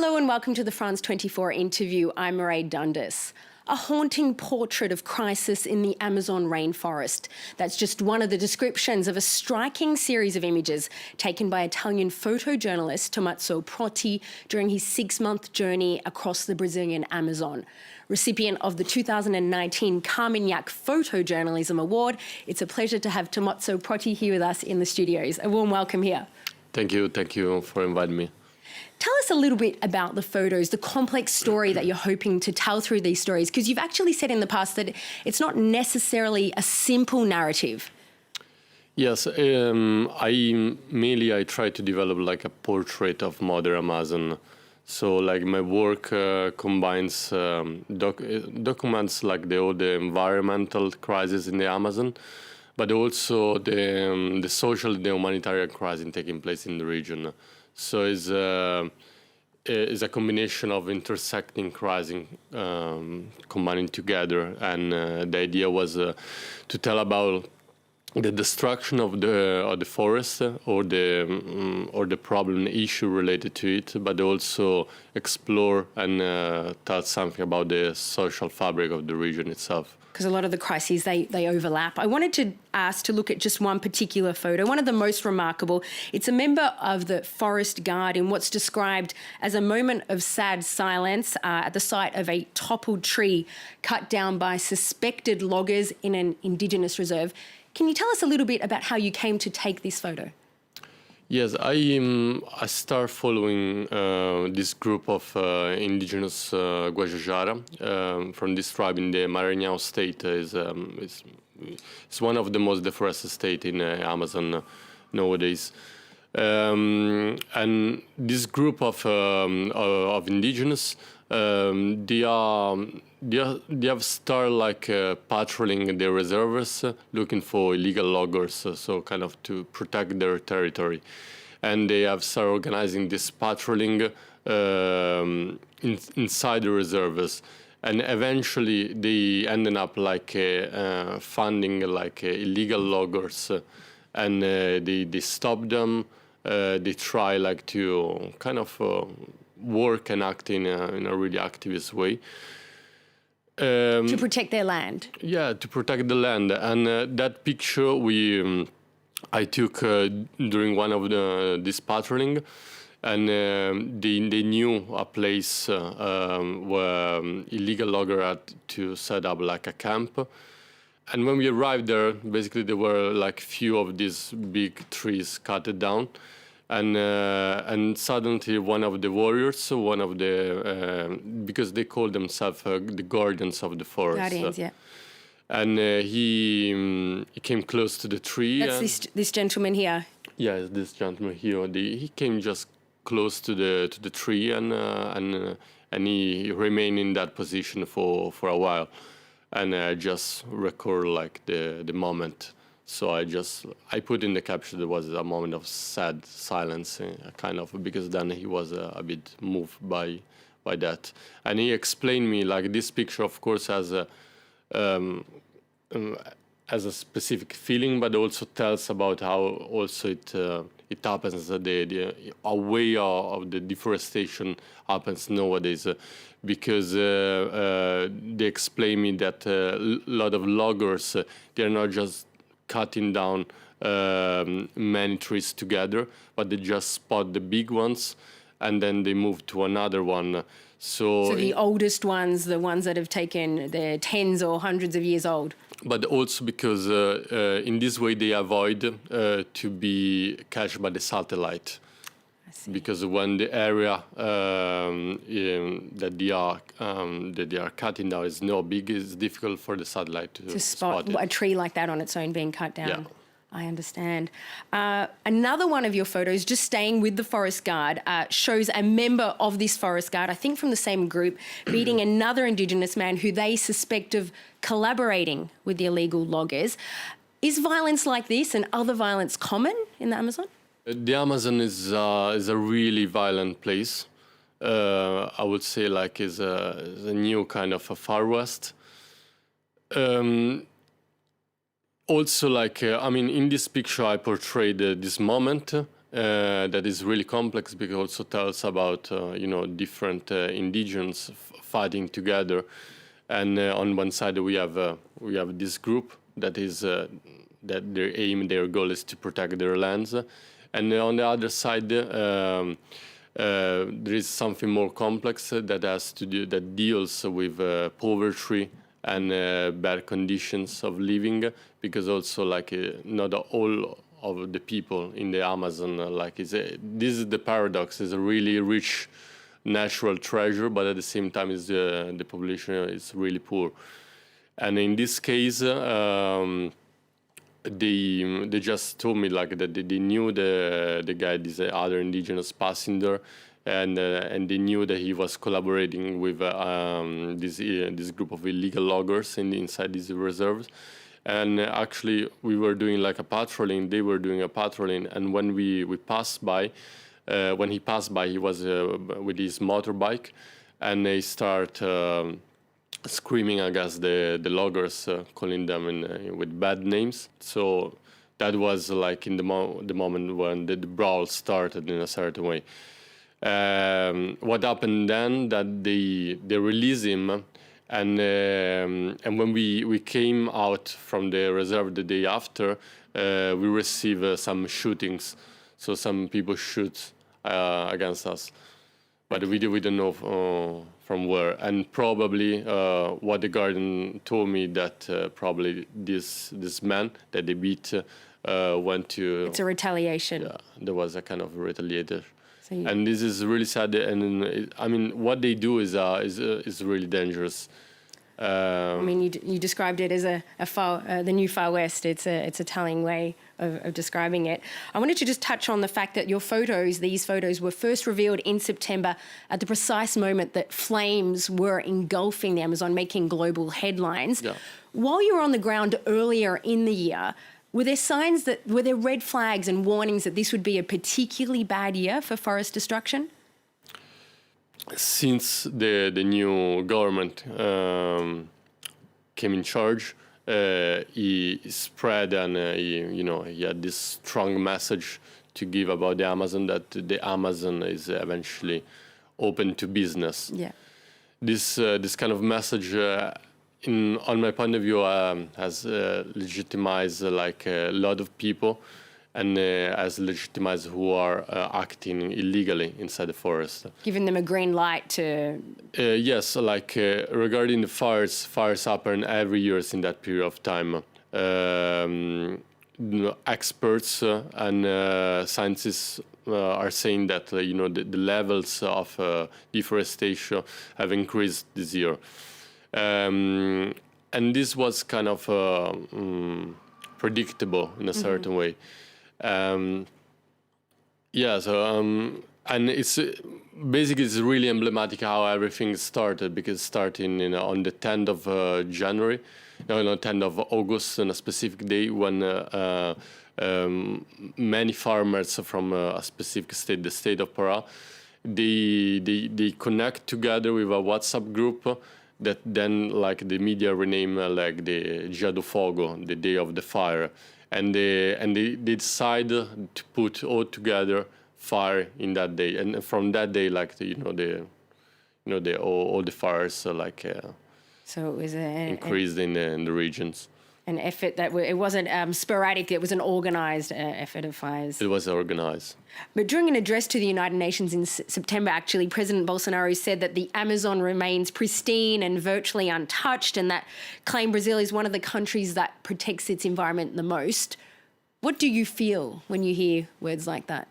Hello and welcome to the France 24 interview. I'm Mairead Dundas. A haunting portrait of crisis in the Amazon rainforest. That's just one of the descriptions of a striking series of images taken by Italian photojournalist Tommaso Protti during his 6-month journey across the Brazilian Amazon. Recipient of the 2019 Carmignac Photojournalism Award, it's a pleasure to have Tommaso Protti here with us in the studios. A warm welcome here. Thank you for inviting me. Tell us a little bit about the photos, the complex story that you're hoping to tell through these stories, because you've actually said in the past that it's not necessarily a simple narrative. Yes, I try to develop like a portrait of modern Amazon. So like my work combines documents like all the environmental crisis in the Amazon, but also the social, the humanitarian crisis taking place in the region. So it's a combination of intersecting crises combining together, and the idea was to tell about the destruction of the forest or the problem issue related to it, but also explore and tell something about the social fabric of the region itself. Because a lot of the crises, they overlap. I wanted to ask to look at just one particular photo, one of the most remarkable. It's a member of the Forest Guard in what's described as a moment of sad silence at the site of a toppled tree cut down by suspected loggers in an Indigenous reserve. Can you tell us a little bit about how you came to take this photo? Yes, I start following this group of Indigenous Guajajara from this tribe in the Maranhão state. It's one of the most deforested states in Amazon nowadays. And this group of Indigenous, they have started like patrolling the reserves, looking for illegal loggers, so kind of to protect their territory. And they have started organizing this patrolling inside the reserves. And eventually they ended up like funding like illegal loggers, and they stop them. They try like to kind of work and act in a really activist way. To protect their land. Yeah, to protect the land. And that picture I took during one of this patrolling, and they knew a place where illegal loggers had to set up like a camp. And when we arrived there, basically there were like few of these big trees cut down. And suddenly one of the warriors, because they call themselves the guardians of the forest. Guardians, yeah. And he came close to the tree. That's this gentleman here. Yeah, this gentleman here. He came just close to the tree, and he remained in that position for a while. And I just record like the moment. So I put in the caption there was a moment of sad silence, kind of, because then he was a bit moved by that. And he explained me like this picture, of course, has a specific feeling, but also tells about how also it happens, a way of the deforestation happens nowadays, because they explain me that a lot of loggers, they're not just cutting down many trees together, but they just spot the big ones and then they move to another one. So the oldest ones, the ones that have taken, they're tens or hundreds of years old. But also because in this way they avoid to be catched by the satellite. Because when the area that they are cutting down is not big, it's difficult for the satellite to spot it. A tree like that on its own being cut down. Yeah. I understand. Another one of your photos, just staying with the Forest Guard, shows a member of this Forest Guard, I think from the same group, beating another Indigenous man who they suspect of collaborating with the illegal loggers. Is violence like this and other violence common in the Amazon? The Amazon is a really violent place. I would say like is a new kind of a Far West. Also, like in this picture, I portrayed this moment that is really complex because it also tells about different indigenous fighting together. And on one side we have this group that is that their goal is to protect their lands, and on the other side there is something more complex that deals with poverty and bad conditions of living, because also not all of the people in the Amazon this is the paradox, is a really rich natural treasure, but at the same time is the population is really poor. And in this case they just told me that they knew the guy, this other indigenous passing there, and they knew that he was collaborating with this group of illegal loggers inside these reserves. And actually we were doing a patrolling, they were doing a patrolling, and when we passed by, when he passed by, he was with his motorbike, and they start screaming against the loggers, calling them with bad names. So that was in the moment when the brawl started in a certain way. What happened then, that they released him, and when we came out from the reserve the day after, we received some shootings. So some people shoot against us, but we don't know from where. And probably what the guardian told me, that probably this man that they beat went to... It's a retaliation. Yeah, there was a kind of retaliator. And this is really sad. And I mean, what they do is really dangerous. I mean, you described it as the new Far West. It's a telling way of describing it. I wanted to just touch on the fact that these photos were first revealed in September at the precise moment that flames were engulfing the Amazon, making global headlines. Yeah. While you were on the ground earlier in the year, were there red flags and warnings that this would be a particularly bad year for forest destruction? Since the new government came in charge, he spread and he had this strong message to give about the Amazon, that the Amazon is eventually open to business. Yeah. This kind of message, on my point of view, has legitimized a lot of people, and has legitimized who are acting illegally inside the forest. Giving them a green light to... Yes, regarding the fires happen every year in that period of time. Experts and scientists are saying that the levels of deforestation have increased this year. And this was kind of predictable in a certain way. And it's basically, it's really emblematic how everything started, because starting on the 10th of January, 10th of August, on a specific day when many farmers from a specific state, the state of Pará, they connect together with a WhatsApp group that then the media rename the Dia do Fogo, the day of the fire. And they decide to put all together fire in that day, and from that day, all the fires so it was increased in the regions. An effort that it wasn't sporadic; it was an organised effort of fires. It was organised. But during an address to the United Nations in September, actually, President Bolsonaro said that the Amazon remains pristine and virtually untouched, and that claimed Brazil is one of the countries that protects its environment the most. What do you feel when you hear words like that?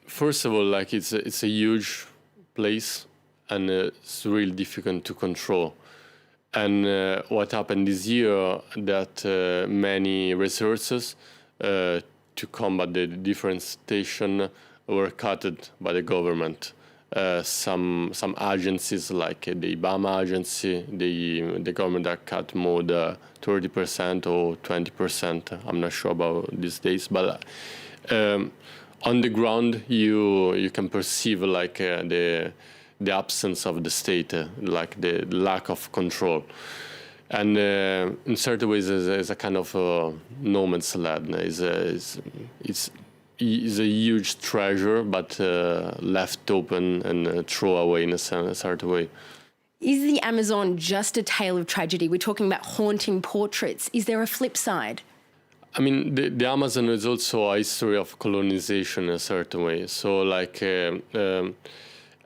First of all, it's a huge place, and it's really difficult to control. And what happened this year, that many resources to combat the deforestation were cut by the government. Some agencies, like the IBAMA agency, the government that cut more than 30% or 20%. I'm not sure about these days, but on the ground you can perceive the absence of the state, the lack of control. And in certain ways, is a kind of no man's land. It's a huge treasure, but left open and thrown away in a certain way. Is the Amazon just a tale of tragedy? We're talking about haunting portraits. Is there a flip side? I mean, the Amazon is also a history of colonization in a certain way. So, like, and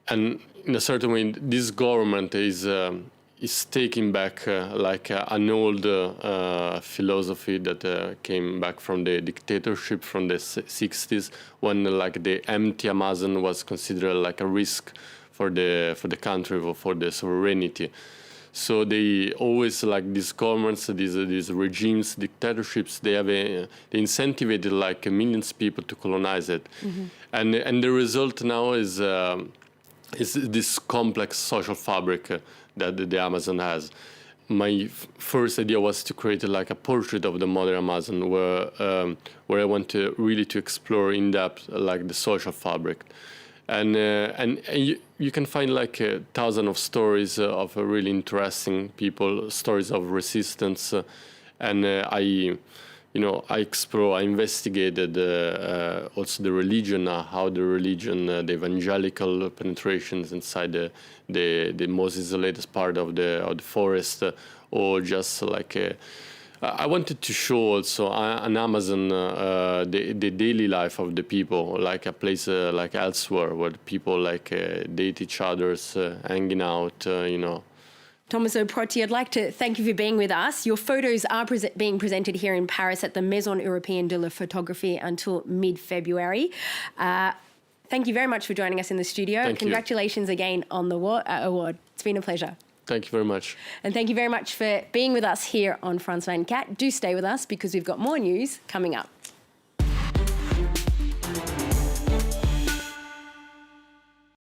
in a certain way, this government is taking back an old philosophy that came back from the dictatorship from the 60s, when like the empty Amazon was considered like a risk for the country or for the sovereignty. So they always, like, these governments, these regimes, dictatorships, they incentivated like millions of people to colonize it, and the result now is this complex social fabric that the Amazon has. My first idea was to create like a portrait of the modern Amazon, where I want to really explore in depth like the social fabric. And you can find like 1,000 of stories of really interesting people, stories of resistance, and I investigated also the religion, how the religion, the evangelical penetrations inside the most isolated part of the forest, or just like. I wanted to show also an Amazon, the daily life of the people, like a place like elsewhere where people like date each other's, hanging out, Tommaso Protti, I'd like to thank you for being with us. Your photos are being presented here in Paris at the Maison Européenne de la Photographie until mid-February. Thank you very much for joining us in the studio. Thank you. Congratulations again on the award. It's been a pleasure. Thank you very much. And thank you very much for being with us here on France 24. Do stay with us because we've got more news coming up.